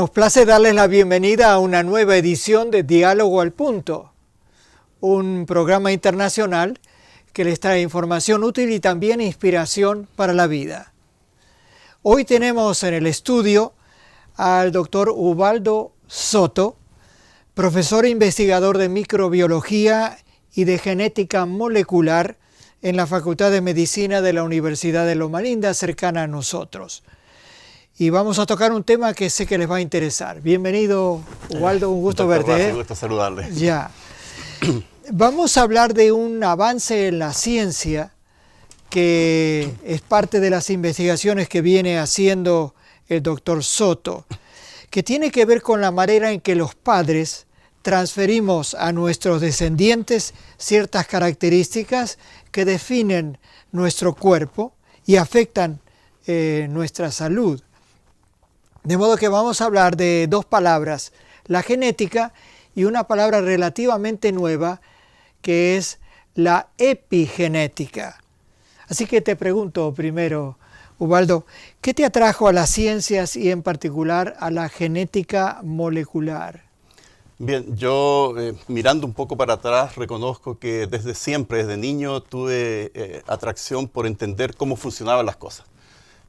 Nos place darles la bienvenida a una nueva edición de Diálogo al Punto, un programa internacional que les trae información útil y también inspiración para la vida. Hoy tenemos en el estudio al doctor Ubaldo Soto, profesor e investigador de microbiología y de genética molecular en la Facultad de Medicina de la Universidad de Loma Linda, cercana a nosotros. Y vamos a tocar un tema que sé que les va a interesar. Bienvenido, Ubaldo, un gusto verte. Rossi, un gusto saludarle. Ya. Vamos a hablar de un avance en la ciencia que es parte de las investigaciones que viene haciendo el doctor Soto, que tiene que ver con la manera en que los padres transferimos a nuestros descendientes ciertas características que definen nuestro cuerpo y afectan nuestra salud. De modo que vamos a hablar de dos palabras, la genética y una palabra relativamente nueva que es la epigenética. Así que te pregunto primero, Ubaldo, ¿qué te atrajo a las ciencias y en particular a la genética molecular? Bien, yo mirando un poco para atrás reconozco que desde siempre, desde niño, tuve atracción por entender cómo funcionaban las cosas.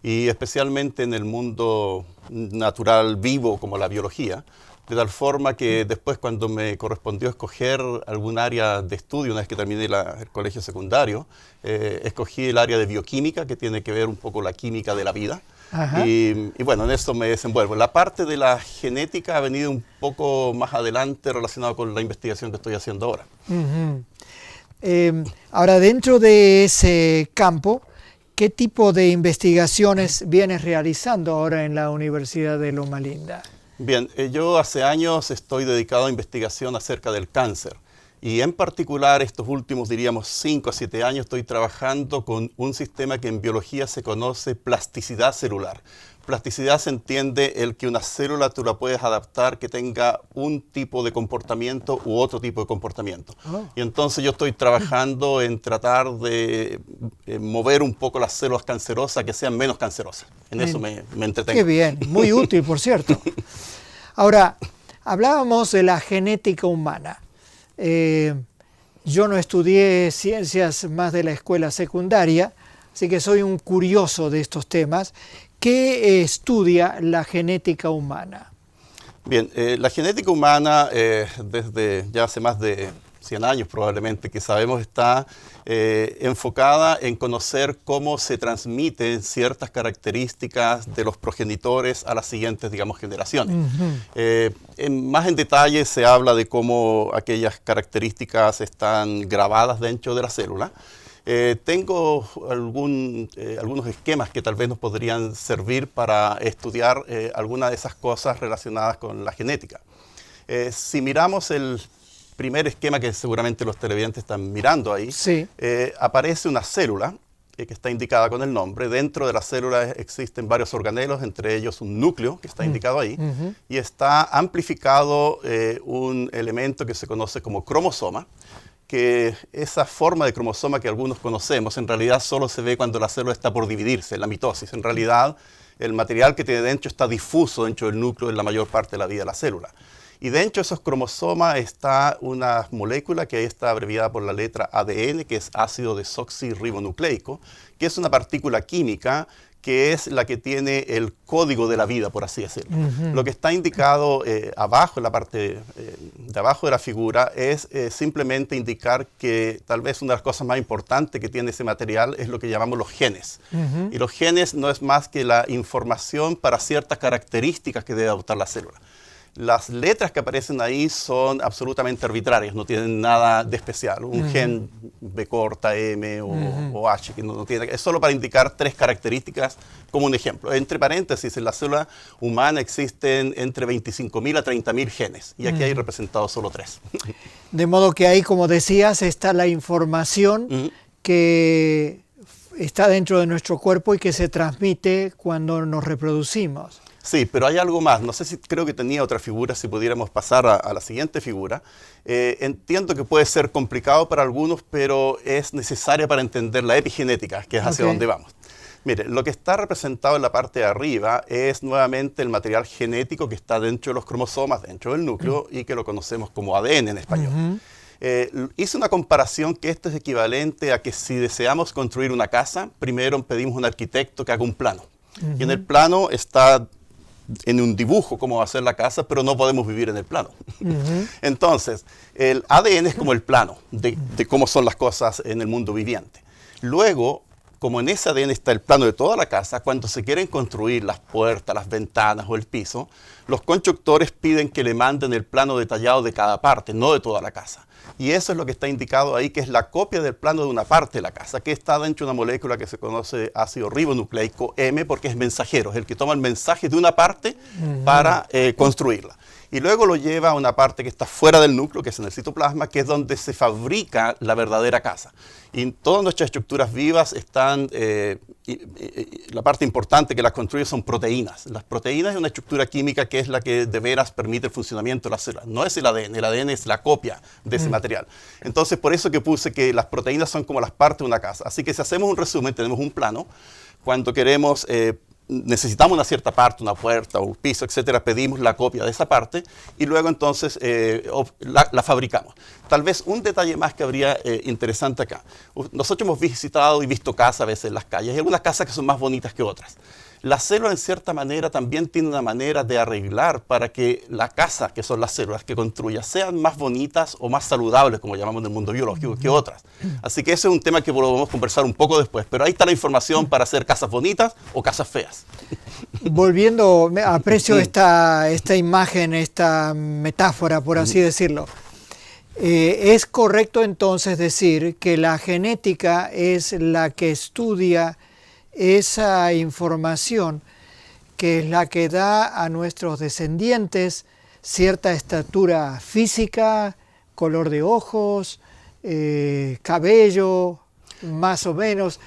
Y especialmente en el mundo natural vivo como la biología, de tal forma que después cuando me correspondió escoger algún área de estudio, una vez que terminé el colegio secundario, escogí el área de bioquímica, que tiene que ver un poco la química de la vida. Y bueno, en eso me desenvuelvo. La parte de la genética ha venido un poco más adelante relacionado con la investigación que estoy haciendo ahora. Ahora, dentro de ese campo, ¿qué tipo de investigaciones vienes realizando ahora en la Universidad de Loma Linda? Bien, yo hace años estoy dedicado a investigación acerca del cáncer. Y en particular estos últimos, diríamos, 5 a 7 años estoy trabajando con un sistema que en biología se conoce plasticidad celular. Plasticidad se entiende el que una célula tú la puedes adaptar que tenga un tipo de comportamiento u otro tipo de comportamiento. Y entonces yo estoy trabajando en tratar de mover un poco las células cancerosas que sean menos cancerosas. En eso me entretengo. Qué bien, muy útil, por cierto. Ahora, hablábamos de la genética humana. Yo no estudié ciencias más de la escuela secundaria, así que soy un curioso de estos temas. ¿Qué estudia la genética humana? Bien, la genética humana desde ya hace más de 100 años probablemente que sabemos está enfocada en conocer cómo se transmiten ciertas características de los progenitores a las siguientes, digamos, generaciones. Más en detalle se habla de cómo aquellas características están grabadas dentro de la célula. Tengo algunos esquemas que tal vez nos podrían servir para estudiar algunas de esas cosas relacionadas con la genética. Si miramos el primer esquema que seguramente los televidentes están mirando ahí, sí. Aparece una célula que está indicada con el nombre. Dentro de la célula existen varios organelos, entre ellos un núcleo que está indicado ahí, y está amplificado un elemento que se conoce como cromosoma, que esa forma de cromosoma que algunos conocemos en realidad solo se ve cuando la célula está por dividirse, en la mitosis. En realidad el material que tiene dentro está difuso dentro del núcleo en la mayor parte de la vida de la célula. Y dentro de esos cromosomas está una molécula que ahí está abreviada por la letra ADN, que es ácido desoxirribonucleico, que es una partícula química que es la que tiene el código de la vida, por así decirlo. Lo que está indicado abajo, en la parte de abajo de la figura, es simplemente indicar que tal vez una de las cosas más importantes que tiene ese material es lo que llamamos los genes. Y los genes no es más que la información para ciertas características que debe adoptar la célula. Las letras que aparecen ahí son absolutamente arbitrarias, no tienen nada de especial. Un gen B corta, M o H, que no tiene, es solo para indicar 3 características como un ejemplo. Entre paréntesis, en la célula humana existen entre 25.000 a 30.000 genes y aquí hay representados solo 3. De modo que ahí, como decías, está la información que está dentro de nuestro cuerpo y que se transmite cuando nos reproducimos. Sí, pero hay algo más. No sé si creo que tenía otra figura, si pudiéramos pasar a la siguiente figura. Entiendo que puede ser complicado para algunos, pero es necesaria para entender la epigenética, que es hacia donde vamos. Mire, lo que está representado en la parte de arriba es nuevamente el material genético que está dentro de los cromosomas, dentro del núcleo, y que lo conocemos como ADN en español. Hice una comparación que esto es equivalente a que si deseamos construir una casa, primero pedimos a un arquitecto que haga un plano. Y en el plano está en un dibujo cómo va a ser la casa, pero no podemos vivir en el plano. Entonces, el ADN es como el plano de cómo son las cosas en el mundo viviente. Luego, como en ese ADN está el plano de toda la casa, cuando se quieren construir las puertas, las ventanas o el piso, los constructores piden que le manden el plano detallado de cada parte, no de toda la casa. Y eso es lo que está indicado ahí, que es la copia del plano de una parte de la casa, que está dentro de una molécula que se conoce ácido ribonucleico M, porque es mensajero, es el que toma el mensaje de una parte para construirla. Y luego lo lleva a una parte que está fuera del núcleo, que es en el citoplasma, que es donde se fabrica la verdadera casa. Y todas nuestras estructuras vivas están, la parte importante que las construye son proteínas. Las proteínas es una estructura química que es la que de veras permite el funcionamiento de las células. No es el ADN es la copia de ese material. Entonces, por eso que puse que las proteínas son como las partes de una casa. Así que si hacemos un resumen, tenemos un plano. Cuando queremos necesitamos una cierta parte, una puerta o un piso, etcétera, pedimos la copia de esa parte y luego entonces la fabricamos. Tal vez un detalle más que habría interesante acá. Nosotros hemos visitado y visto casas a veces en las calles. Hay algunas casas que son más bonitas que otras. La célula en cierta manera también tiene una manera de arreglar para que la casa, que son las células que construya, sean más bonitas o más saludables, como llamamos en el mundo biológico, que otras. Así que ese es un tema que podemos conversar un poco después, pero ahí está la información para hacer casas bonitas o casas feas. Volviendo, aprecio esta imagen, esta metáfora, por así decirlo. ¿Es correcto entonces decir que la genética es la que estudia esa información, que es la que da a nuestros descendientes cierta estatura física, color de ojos, cabello, más o menos?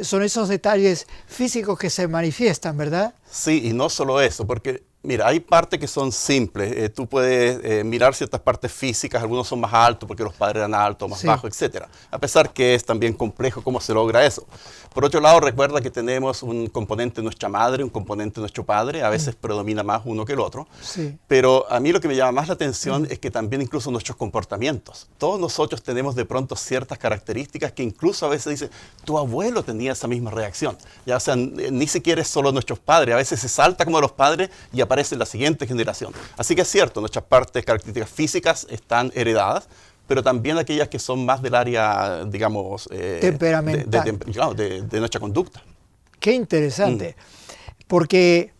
Son esos detalles físicos que se manifiestan, ¿verdad? Sí, y no solo eso, porque mira, hay partes que son simples. Tú puedes mirar ciertas partes físicas, algunos son más altos porque los padres eran altos, más bajos, etc. A pesar que es también complejo cómo se logra eso. Por otro lado, recuerda que tenemos un componente de nuestra madre, un componente de nuestro padre, a veces predomina más uno que el otro. Sí. Pero a mí lo que me llama más la atención es que también incluso nuestros comportamientos. Todos nosotros tenemos de pronto ciertas características que incluso a veces dicen, tu abuelo tenía esa misma reacción. Ya, o sea, ni siquiera es solo nuestros padres, a veces se salta como de los padres y aparece en la siguiente generación. Así que es cierto, nuestras partes características físicas están heredadas, pero también aquellas que son más del área, digamos, temperamental, de nuestra conducta. Qué interesante, porque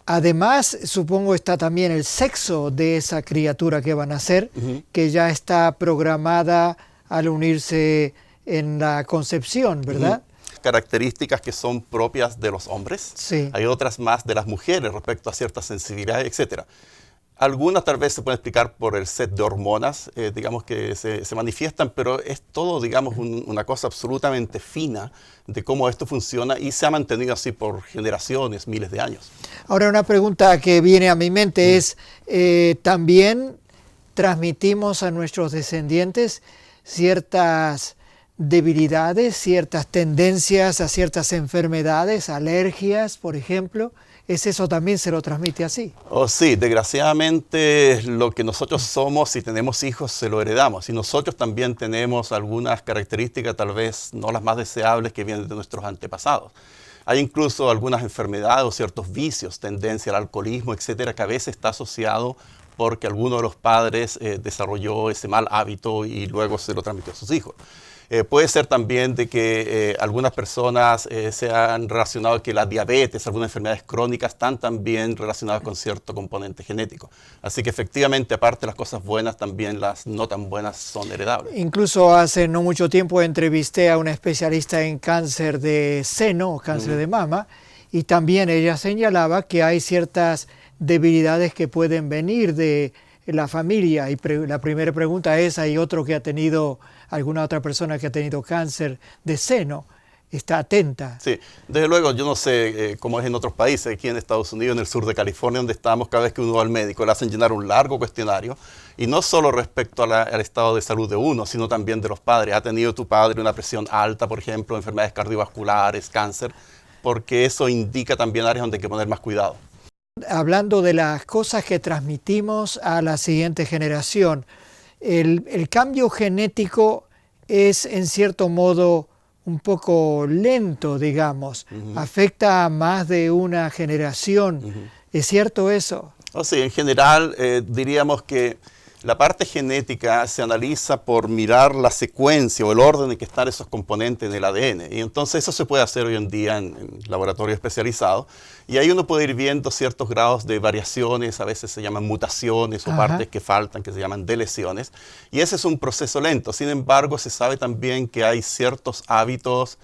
además supongo está también el sexo de esa criatura que van a nacer, que ya está programada al unirse en la concepción, ¿verdad? Características que son propias de los hombres, hay otras más de las mujeres respecto a ciertas sensibilidades, etcétera. Algunas tal vez se pueden explicar por el set de hormonas, digamos que se manifiestan, pero es todo, digamos, una cosa absolutamente fina de cómo esto funciona y se ha mantenido así por generaciones, miles de años. Ahora una pregunta que viene a mi mente es, ¿también transmitimos a nuestros descendientes ciertas debilidades, ciertas tendencias a ciertas enfermedades, alergias, por ejemplo? ¿Es eso también se lo transmite así? Oh, sí, desgraciadamente lo que nosotros somos, si tenemos hijos, se lo heredamos. Y nosotros también tenemos algunas características, tal vez no las más deseables, que vienen de nuestros antepasados. Hay incluso algunas enfermedades o ciertos vicios, tendencia al alcoholismo, etcétera, que a veces está asociado porque alguno de los padres desarrolló ese mal hábito y luego se lo transmitió a sus hijos. Puede ser también de que algunas personas se han relacionado que la diabetes, algunas enfermedades crónicas están también relacionadas con cierto componente genético. Así que efectivamente, aparte de las cosas buenas, también las no tan buenas son heredables. Incluso hace no mucho tiempo entrevisté a una especialista en cáncer de seno o cáncer de mama, y también ella señalaba que hay ciertas debilidades que pueden venir de la familia. Y la primera pregunta es, ¿hay otro que ha tenido, alguna otra persona que ha tenido cáncer de seno? ¿Está atenta? Sí, desde luego, yo no sé cómo es en otros países, aquí en Estados Unidos, en el sur de California, donde estamos, cada vez que uno va al médico, le hacen llenar un largo cuestionario, y no solo respecto al estado de salud de uno, sino también de los padres. ¿Ha tenido tu padre una presión alta, por ejemplo, enfermedades cardiovasculares, cáncer? porque eso indica también áreas donde hay que poner más cuidado. Hablando de las cosas que transmitimos a la siguiente generación, el cambio genético es en cierto modo un poco lento, digamos, afecta a más de una generación. ¿Es cierto eso? Sí, en general diríamos que la parte genética se analiza por mirar la secuencia o el orden en que están esos componentes en el ADN. Y entonces eso se puede hacer hoy en día en laboratorios especializados. Y ahí uno puede ir viendo ciertos grados de variaciones, a veces se llaman mutaciones o partes que faltan, que se llaman deleciones. Y ese es un proceso lento. Sin embargo, se sabe también que hay ciertos hábitos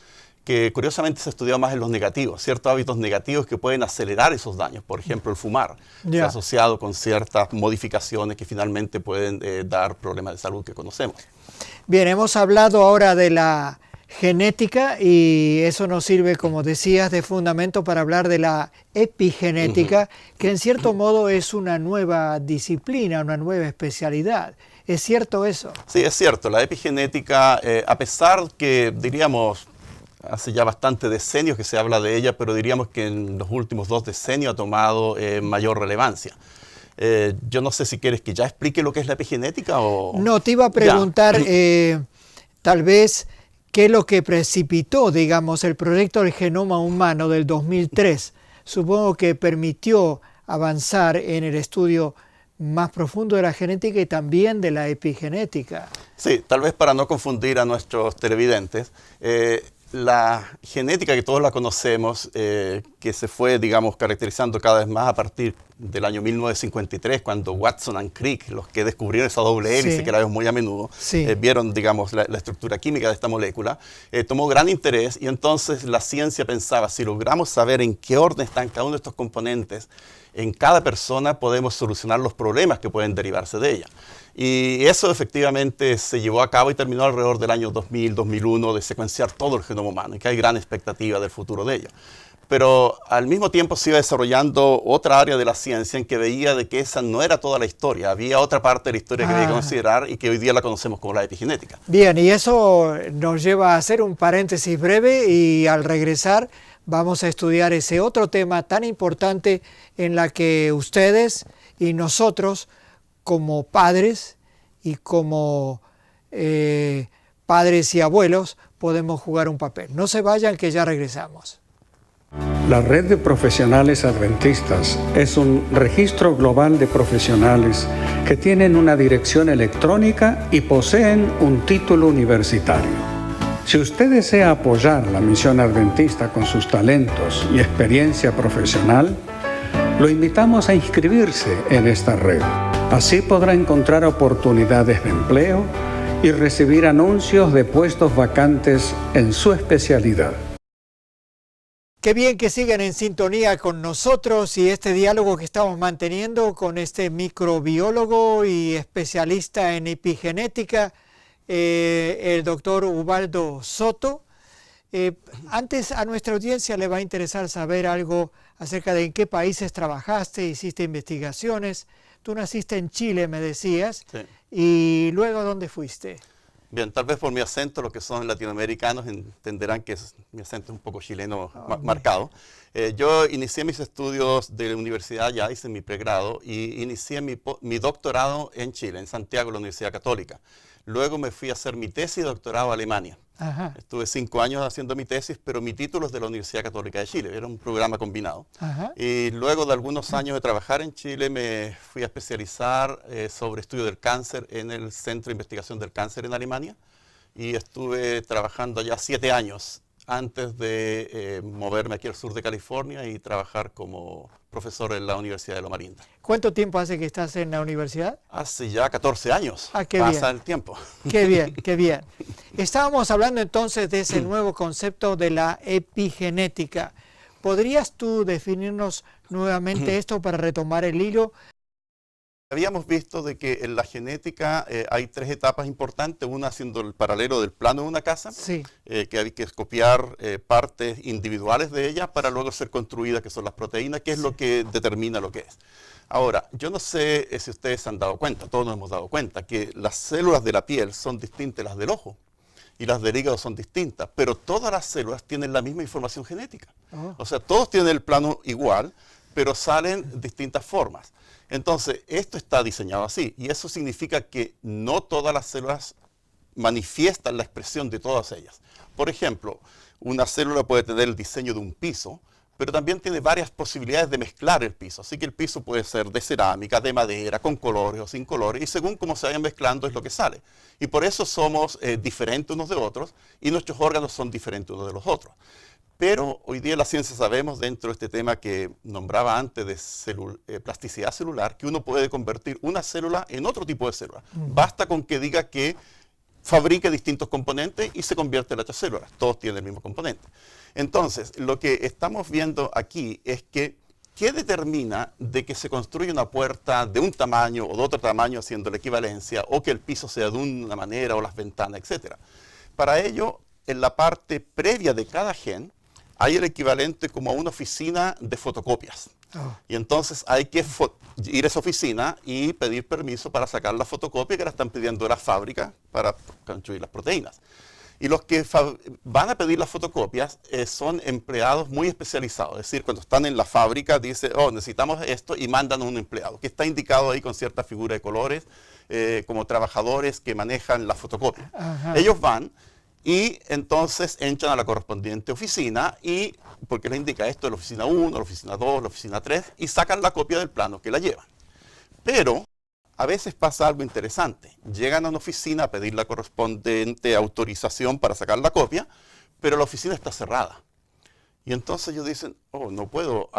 que curiosamente se ha estudiado más en los negativos, ciertos hábitos negativos que pueden acelerar esos daños. Por ejemplo, el fumar se ha asociado con ciertas modificaciones que finalmente pueden dar problemas de salud que conocemos. Bien, hemos hablado ahora de la genética y eso nos sirve, como decías, de fundamento para hablar de la epigenética, que en cierto modo es una nueva disciplina, una nueva especialidad. ¿Es cierto eso? Sí, es cierto. La epigenética, a pesar que diríamos hace ya bastante decenios que se habla de ella, pero diríamos que en los últimos 2 decenios ha tomado mayor relevancia. Yo no sé si quieres que ya explique lo que es la epigenética o... No, te iba a preguntar tal vez qué es lo que precipitó, digamos, el proyecto del genoma humano del 2003. Supongo que permitió avanzar en el estudio más profundo de la genética y también de la epigenética. Sí, tal vez para no confundir a nuestros televidentes, la genética que todos la conocemos, que se fue, digamos, caracterizando cada vez más a partir del año 1953, cuando Watson y Crick, los que descubrieron esa doble hélice, que la vemos muy a menudo, vieron, digamos, la estructura química de esta molécula, tomó gran interés y entonces la ciencia pensaba, si logramos saber en qué orden están cada uno de estos componentes, en cada persona podemos solucionar los problemas que pueden derivarse de ella. Y eso efectivamente se llevó a cabo y terminó alrededor del año 2000, 2001 de secuenciar todo el genoma humano y que hay gran expectativa del futuro de ello. Pero al mismo tiempo se iba desarrollando otra área de la ciencia en que veía de que esa no era toda la historia, había otra parte de la historia que había que considerar y que hoy día la conocemos como la epigenética. Bien, y eso nos lleva a hacer un paréntesis breve y al regresar vamos a estudiar ese otro tema tan importante en la que ustedes y nosotros como padres y como padres y abuelos podemos jugar un papel. No se vayan que ya regresamos. La Red de Profesionales Adventistas es un registro global de profesionales que tienen una dirección electrónica y poseen un título universitario. Si usted desea apoyar la misión adventista con sus talentos y experiencia profesional, lo invitamos a inscribirse en esta red. Así podrá encontrar oportunidades de empleo y recibir anuncios de puestos vacantes en su especialidad. Qué bien que sigan en sintonía con nosotros y este diálogo que estamos manteniendo con este microbiólogo y especialista en epigenética, el doctor Ubaldo Soto. Antes a nuestra audiencia le va a interesar saber algo acerca de en qué países trabajaste, hiciste investigaciones. Tú naciste en Chile, me decías, y luego ¿dónde fuiste? Bien, tal vez por mi acento, los que son latinoamericanos entenderán que mi acento es un poco chileno marcado. Yo inicié mis estudios de la universidad, ya hice mi pregrado, y inicié mi doctorado en Chile, en Santiago, la Universidad Católica. Luego me fui a hacer mi tesis de doctorado a Alemania. Estuve 5 años haciendo mi tesis, pero mi título es de la Universidad Católica de Chile, era un programa combinado. Y luego de algunos años de trabajar en Chile me fui a especializar sobre estudio del cáncer en el Centro de Investigación del Cáncer en Alemania y estuve trabajando allá 7 años antes de moverme aquí al sur de California y trabajar como profesor en la Universidad de Loma Linda. ¿Cuánto tiempo hace que estás en la universidad? Hace ya 14 años. Qué Pasa bien. el tiempo. Qué bien, qué bien. Estábamos hablando entonces de ese nuevo concepto de la epigenética. ¿Podrías tú definirnos nuevamente esto para retomar el hilo? Habíamos visto de que en la genética hay 3 etapas importantes, una siendo el paralelo del plano de una casa, que hay que copiar partes individuales de ella para luego ser construidas, que son las proteínas, que es lo que determina lo que es. Ahora, yo no sé si ustedes se han dado cuenta, todos nos hemos dado cuenta, que las células de la piel son distintas a las del ojo. y las del hígado son distintas, pero todas las células tienen la misma información genética. Oh. O sea, todos tienen el plano igual, pero salen distintas formas. Entonces, esto está diseñado así, y eso significa que no todas las células manifiestan la expresión de todas ellas. Por ejemplo, una célula puede tener el diseño de un piso, pero también tiene varias posibilidades de mezclar el piso. Así que el piso puede ser de cerámica, de madera, con colores o sin colores, y según cómo se vayan mezclando es lo que sale. Y por eso somos diferentes unos de otros, y nuestros órganos son diferentes unos de los otros. Pero hoy día en la ciencia sabemos, dentro de este tema que nombraba antes de plasticidad celular, que uno puede convertir una célula en otro tipo de célula. Basta con que diga que fabrique distintos componentes y se convierte en otra célula. Todos tienen el mismo componente. Entonces, lo que estamos viendo aquí es que, ¿qué determina de que se construye una puerta de un tamaño o de otro tamaño haciendo la equivalencia, o que el piso sea de una manera o las ventanas, etcétera? Para ello, en la parte previa de cada gen, hay el equivalente como a una oficina de fotocopias. Oh. Y entonces hay que ir a esa oficina y pedir permiso para sacar la fotocopia que la están pidiendo de la fábrica para construir las proteínas. Y los que van a pedir las fotocopias son empleados muy especializados. Es decir, cuando están en la fábrica, dice, oh, necesitamos esto, y mandan a un empleado, que está indicado ahí con cierta figura de colores, como trabajadores que manejan la fotocopia. Ajá. Ellos van y entonces entran a la correspondiente oficina, y porque les indica esto de la oficina 1, la oficina 2, la oficina 3, y sacan la copia del plano que la llevan. Pero a veces pasa algo interesante. Llegan a una oficina a pedir la correspondiente autorización para sacar la copia, pero la oficina está cerrada. Y entonces ellos dicen, oh, no puedo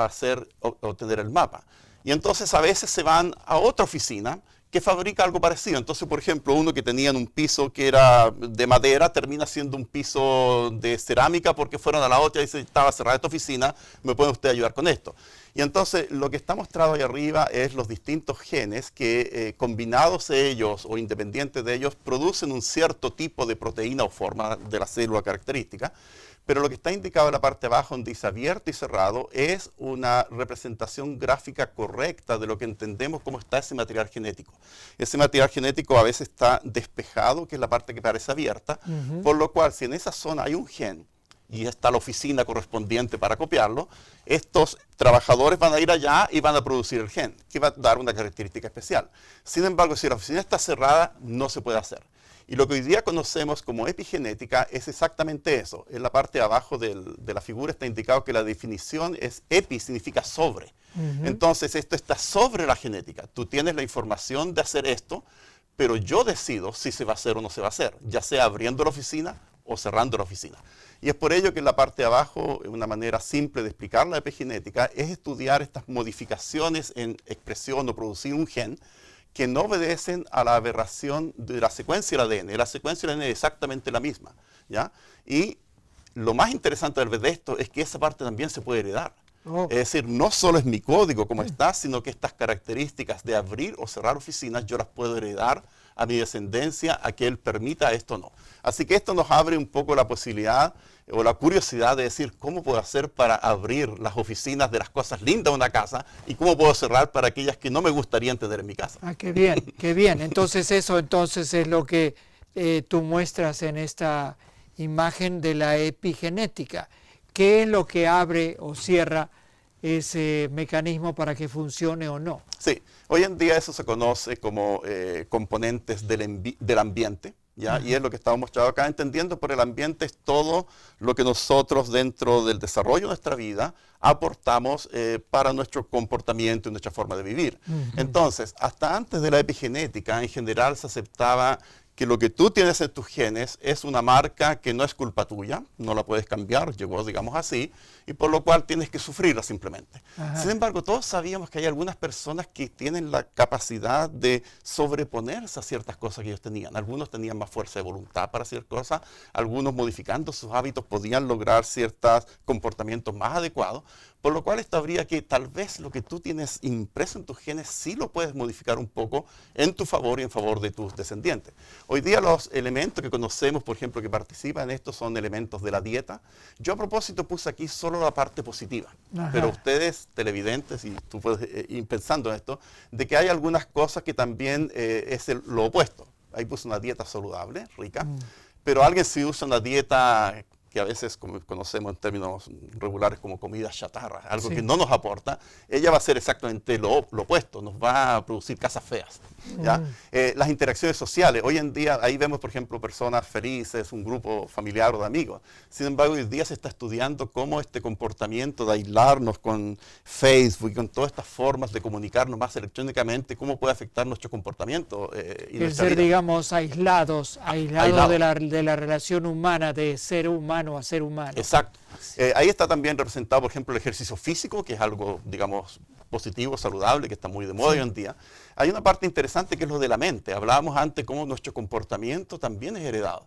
obtener el mapa. Y entonces a veces se van a otra oficina que fabrica algo parecido. Entonces, por ejemplo, uno que tenía un piso que era de madera termina siendo un piso de cerámica, porque fueron a la otra y dicen, estaba cerrada esta oficina, ¿me puede usted ayudar con esto? Y entonces lo que está mostrado ahí arriba es los distintos genes que combinados ellos o independientes de ellos producen un cierto tipo de proteína o forma de la célula característica. Pero lo que está indicado en la parte de abajo, donde dice abierto y cerrado, es una representación gráfica correcta de lo que entendemos como está ese material genético. Ese material genético a veces está despejado, que es la parte que parece abierta, por lo cual si en esa zona hay un gen y está la oficina correspondiente para copiarlo, estos trabajadores van a ir allá y van a producir el gen, que va a dar una característica especial. Sin embargo, si la oficina está cerrada, no se puede hacer. Y lo que hoy día conocemos como epigenética es exactamente eso. En la parte de abajo de la figura está indicado que la definición es epi, significa sobre. Entonces esto está sobre la genética. Tú tienes la información de hacer esto, pero yo decido si se va a hacer o no se va a hacer, ya sea abriendo la oficina o cerrando la oficina. Y es por ello que en la parte de abajo, una manera simple de explicar la epigenética es estudiar estas modificaciones en expresión o producir un gen que no obedecen a la aberración de la secuencia del ADN. La secuencia del ADN es exactamente la misma, ¿ya? Y lo más interesante de esto es que esa parte también se puede heredar. Oh. Es decir, no solo es mi código como está, sino que estas características de abrir o cerrar oficinas yo las puedo heredar a mi descendencia, a que él permita esto o no. Así que esto nos abre un poco la posibilidad o la curiosidad de decir cómo puedo hacer para abrir las oficinas de las cosas lindas de una casa y cómo puedo cerrar para aquellas que no me gustaría tener en mi casa. Ah, qué bien, qué bien. Entonces eso es lo que tú muestras en esta imagen de la epigenética. ¿Qué es lo que abre o cierra ese mecanismo para que funcione o no? Sí, hoy en día eso se conoce como componentes del ambiente, ¿ya? Y es lo que estamos mostrando acá, entendiendo por el ambiente es todo lo que nosotros dentro del desarrollo de nuestra vida aportamos para nuestro comportamiento y nuestra forma de vivir. Entonces, hasta antes de la epigenética, en general se aceptaba que lo que tú tienes en tus genes es una marca que no es culpa tuya, no la puedes cambiar, llegó, digamos así, y por lo cual tienes que sufrirla simplemente. Ajá. Sin embargo, todos sabíamos que hay algunas personas que tienen la capacidad de sobreponerse a ciertas cosas que ellos tenían. Algunos tenían más fuerza de voluntad para hacer cosas, algunos modificando sus hábitos podían lograr ciertos comportamientos más adecuados, por lo cual esto habría que tal vez lo que tú tienes impreso en tus genes sí lo puedes modificar un poco en tu favor y en favor de tus descendientes. Hoy día los elementos que conocemos, por ejemplo, que participan en esto son elementos de la dieta. Yo a propósito puse aquí solo la parte positiva, ajá, pero ustedes, televidentes, y tú puedes ir pensando en esto, de que hay algunas cosas que también es lo opuesto. Ahí puse una dieta saludable, rica, pero alguien si usa una dieta que a veces conocemos en términos regulares como comida chatarra, algo que no nos aporta, ella va a hacer exactamente lo opuesto, nos va a producir casas feas. ¿Ya? Las interacciones sociales, hoy en día ahí vemos por ejemplo personas felices, un grupo familiar o de amigos. Sin embargo, hoy día se está estudiando cómo este comportamiento de aislarnos con Facebook y con todas estas formas de comunicarnos más electrónicamente, cómo puede afectar nuestro comportamiento. El ser, digamos, aislados de la relación humana, de ser humano a ser humano. Exacto. Ahí está también representado, por ejemplo, el ejercicio físico, que es algo, digamos, positivo, saludable, que está muy de moda hoy en día. Hay una parte interesante que es lo de la mente. Hablábamos antes cómo nuestro comportamiento también es heredado.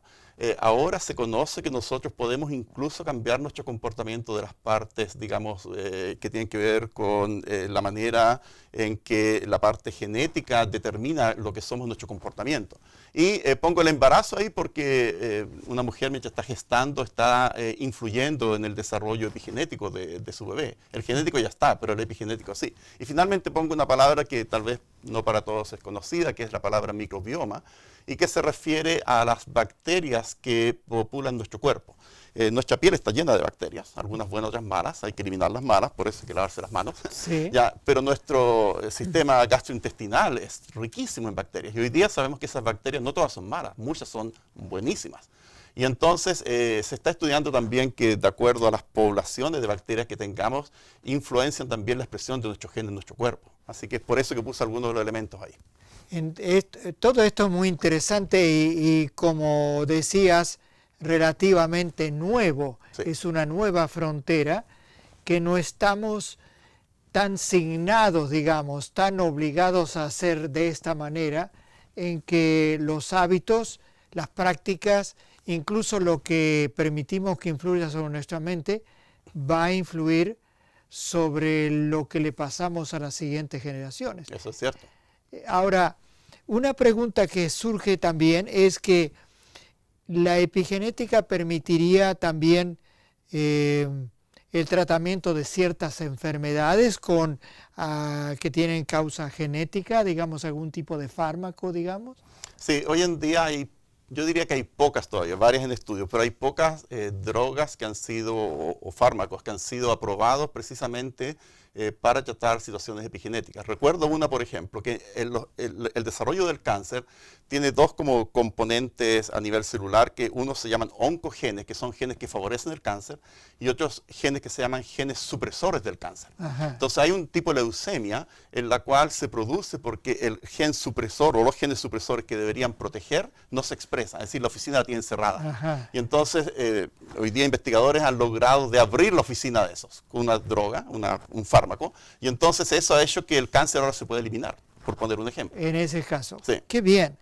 Ahora se conoce que nosotros podemos incluso cambiar nuestro comportamiento de las partes, digamos, que tienen que ver con la manera en que la parte genética determina lo que somos nuestro comportamiento. Y pongo el embarazo ahí porque una mujer mientras está gestando está influyendo en el desarrollo epigenético de su bebé. El genético ya está, pero el epigenético sí. Y finalmente pongo una palabra que tal vez no para todos es conocida, que es la palabra microbioma, y que se refiere a las bacterias que populan nuestro cuerpo. Nuestra piel está llena de bacterias, algunas buenas, otras malas, hay que eliminar las malas, por eso hay que lavarse las manos. Sí. Ya, pero nuestro sistema gastrointestinal es riquísimo en bacterias, y hoy día sabemos que esas bacterias no todas son malas, muchas son buenísimas. Y entonces se está estudiando también que de acuerdo a las poblaciones de bacterias que tengamos, influencian también la expresión de nuestros genes en nuestro cuerpo. Así que es por eso que puse algunos de los elementos ahí. Todo esto es muy interesante y como decías, relativamente nuevo. Sí. Es una nueva frontera que no estamos tan signados, digamos, tan obligados a hacer de esta manera, en que los hábitos, las prácticas, incluso lo que permitimos que influya sobre nuestra mente, va a influir sobre lo que le pasamos a las siguientes generaciones. Eso es cierto. Ahora, una pregunta que surge también es que la epigenética permitiría también el tratamiento de ciertas enfermedades que tienen causa genética, digamos, algún tipo de fármaco, digamos. Sí, hoy en día yo diría que hay pocas todavía, varias en estudio, pero hay pocas drogas que han sido, o fármacos que han sido aprobados precisamente para tratar situaciones epigenéticas. Recuerdo una, por ejemplo, que el desarrollo del cáncer tiene dos como componentes a nivel celular, que unos se llaman oncogenes, que son genes que favorecen el cáncer, y otros genes que se llaman genes supresores del cáncer. Ajá. Entonces hay un tipo de leucemia en la cual se produce porque el gen supresor o los genes supresores que deberían proteger no se expresan, es decir, la oficina la tienen cerrada. Ajá. Y entonces hoy día investigadores han logrado de abrir la oficina de esos con una droga, un fármaco, y entonces eso ha hecho que el cáncer ahora se puede eliminar, por poner un ejemplo. En ese caso. Sí. Qué bien.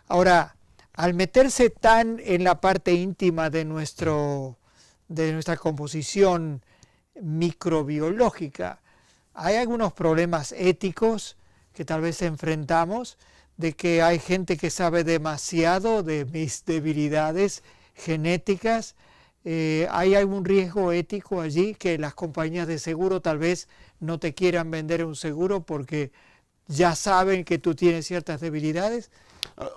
Ahora, al meterse tan en la parte íntima de nuestra composición microbiológica, hay algunos problemas éticos que tal vez enfrentamos, de que hay gente que sabe demasiado de mis debilidades genéticas. ¿Hay algún riesgo ético allí que las compañías de seguro tal vez no te quieran vender un seguro porque ya saben que tú tienes ciertas debilidades?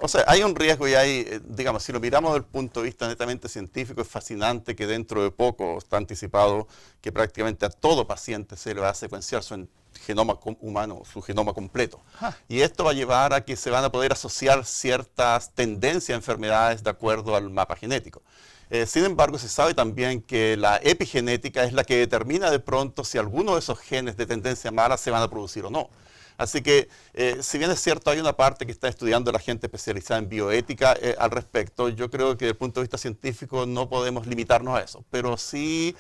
O sea, hay un riesgo y hay, digamos, si lo miramos desde el punto de vista netamente científico, es fascinante que dentro de poco está anticipado que prácticamente a todo paciente se le va a secuenciar su genoma humano, su genoma completo. Y esto va a llevar a que se van a poder asociar ciertas tendencias a enfermedades de acuerdo al mapa genético. Sin embargo, se sabe también que la epigenética es la que determina de pronto si alguno de esos genes de tendencia mala se van a producir o no. Así que, si bien es cierto, hay una parte que está estudiando la gente especializada en bioética al respecto, yo creo que desde el punto de vista científico no podemos limitarnos a eso. Pero sí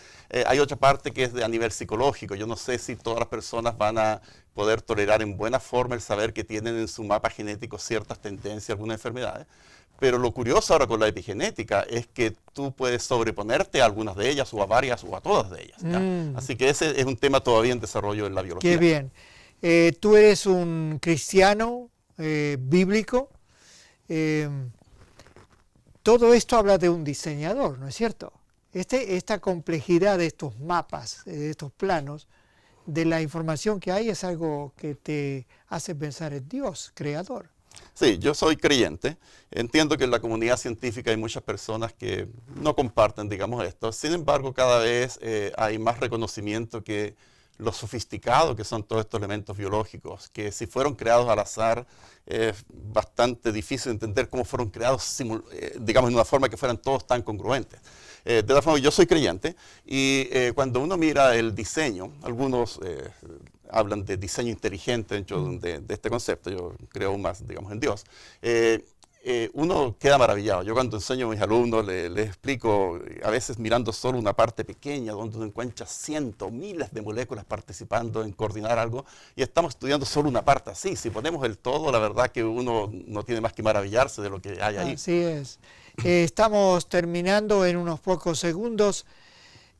hay otra parte que es a nivel psicológico. Yo no sé si todas las personas van a poder tolerar en buena forma el saber que tienen en su mapa genético ciertas tendencias, algunas enfermedades. Pero lo curioso ahora con la epigenética es que tú puedes sobreponerte a algunas de ellas o a varias o a todas de ellas. Así que ese es un tema todavía en desarrollo en la biología. Qué bien. Tú eres un cristiano bíblico. Todo esto habla de un diseñador, ¿no es cierto? Esta complejidad de estos mapas, de estos planos, de la información que hay, es algo que te hace pensar en Dios, creador. Sí, yo soy creyente. Entiendo que en la comunidad científica hay muchas personas que no comparten, digamos, esto. Sin embargo, cada vez hay más reconocimiento que lo sofisticado que son todos estos elementos biológicos, que si fueron creados al azar, es bastante difícil entender cómo fueron creados, digamos, en una forma que fueran todos tan congruentes. De todas formas, yo soy creyente y cuando uno mira el diseño, algunos hablan de diseño inteligente dentro de este concepto, yo creo más, digamos, en Dios. Uno queda maravillado. Yo cuando enseño a mis alumnos les explico, a veces mirando solo una parte pequeña, donde uno encuentra cientos, miles de moléculas participando en coordinar algo, y estamos estudiando solo una parte así. Si ponemos el todo, la verdad que uno no tiene más que maravillarse de lo que hay ahí. Así es. Estamos terminando en unos pocos segundos.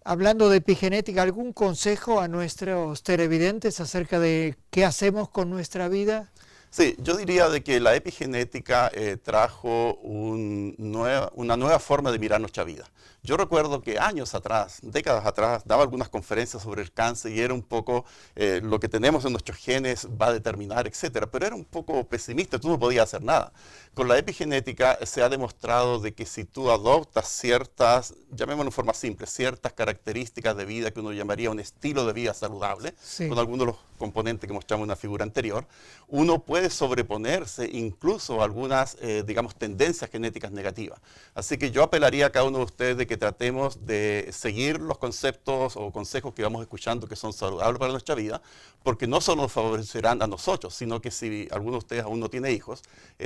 Hablando de epigenética, ¿algún consejo a nuestros televidentes acerca de qué hacemos con nuestra vida? Sí, yo diría de que la epigenética trajo una nueva forma de mirar nuestra vida. Yo recuerdo que años atrás, décadas atrás, daba algunas conferencias sobre el cáncer y era un poco lo que tenemos en nuestros genes va a determinar, etcétera, pero era un poco pesimista, tú no podías hacer nada. Con la epigenética se ha demostrado de que si tú adoptas ciertas, llamémoslo en forma simple, ciertas características de vida que uno llamaría un estilo de vida saludable, Sí. con algunos de los componentes que mostramos en una figura anterior, uno puede sobreponerse incluso a algunas, digamos, tendencias genéticas negativas. Así que yo apelaría a cada uno de ustedes de que tratemos de seguir los conceptos o consejos que vamos escuchando que son saludables para nuestra vida, porque no solo nos favorecerán a nosotros, sino que si alguno de ustedes aún no tiene hijos,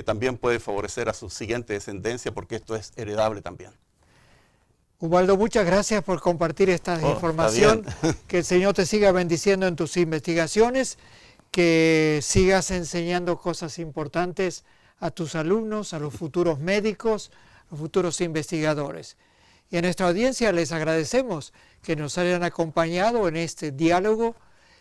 también puede favorecer a su siguiente descendencia, porque esto es heredable también. Ubaldo, muchas gracias por compartir esta información. Que el Señor te siga bendiciendo en tus investigaciones, que sigas enseñando cosas importantes a tus alumnos, a los futuros médicos, a los futuros investigadores. Y a nuestra audiencia les agradecemos que nos hayan acompañado en este diálogo,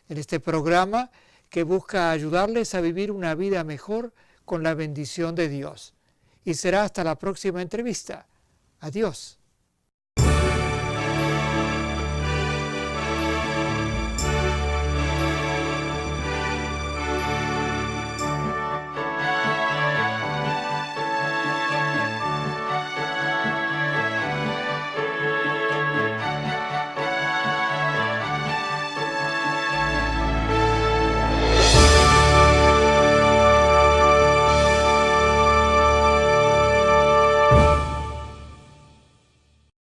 en este programa que busca ayudarles a vivir una vida mejor con la bendición de Dios. Y será hasta la próxima entrevista. Adiós.